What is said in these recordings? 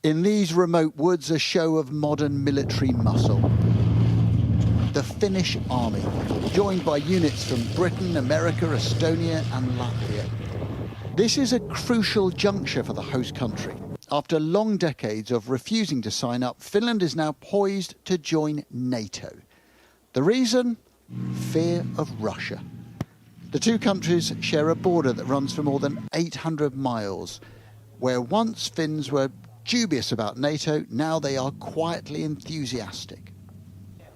In these remote woods, a show of modern military muscle. The Finnish army, joined by units from Britain, America, Estonia and Latvia. This is a crucial juncture for the host country. After long decades of refusing to sign up, Finland is now poised to join NATO. The reason? Fear of Russia. The two countries share a border that runs for more than 800 miles. Where once Finns were dubious about NATO, now they are quietly enthusiastic.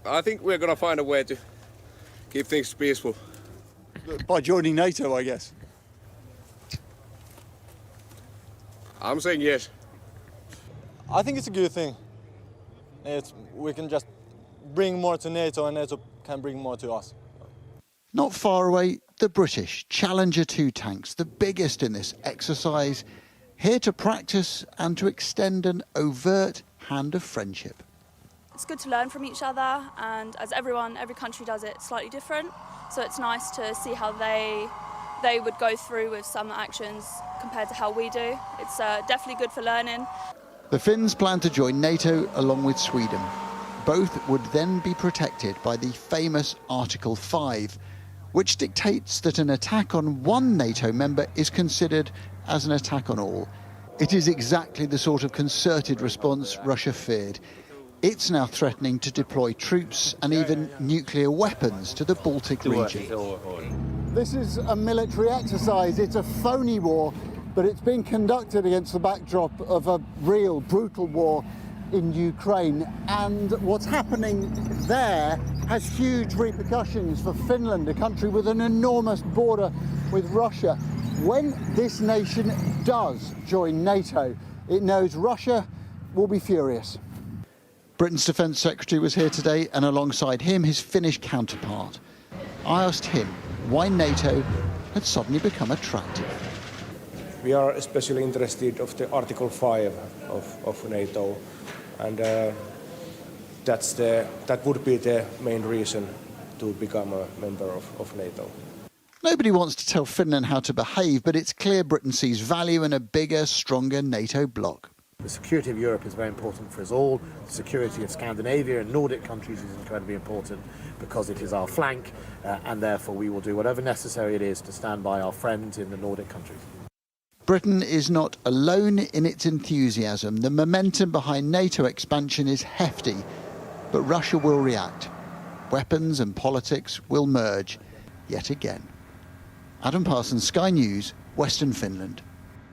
I think we're going to find a way to keep things peaceful. By joining NATO, I guess. I'm saying yes. I think it's a good thing. We can just bring more to NATO and NATO can bring more to us. Not far away, the British Challenger 2 tanks, the biggest in this exercise, here to practice and to extend an overt hand of friendship. It's good to learn from each other, and as every country does it slightly different, so it's nice to see how they would go through with some actions compared to how we do. It's definitely good for learning. The Finns plan to join NATO along with Sweden. Both would then be protected by the famous Article 5, which dictates that an attack on one NATO member is considered as an attack on all. It is exactly the sort of concerted response Russia feared. It's now threatening to deploy troops and even nuclear weapons to the Baltic region. This is a military exercise. It's a phony war, but it's being conducted against the backdrop of a real brutal war in Ukraine. And what's happening there has huge repercussions for Finland, a country with an enormous border with Russia. When this nation does join NATO, it knows Russia will be furious. Britain's Defence Secretary was here today, and alongside him, his Finnish counterpart. I asked him why NATO had suddenly become attractive. We are especially interested of the Article 5 of NATO, and that would be the main reason to become a member of NATO. Nobody wants to tell Finland how to behave, but it's clear Britain sees value in a bigger, stronger NATO bloc. The security of Europe is very important for us all. The security of Scandinavia and Nordic countries is incredibly important because it is our flank, and therefore we will do whatever necessary it is to stand by our friends in the Nordic countries. Britain is not alone in its enthusiasm. The momentum behind NATO expansion is hefty, but Russia will react. Weapons and politics will merge yet again. Adam Parsons, Sky News, Western Finland.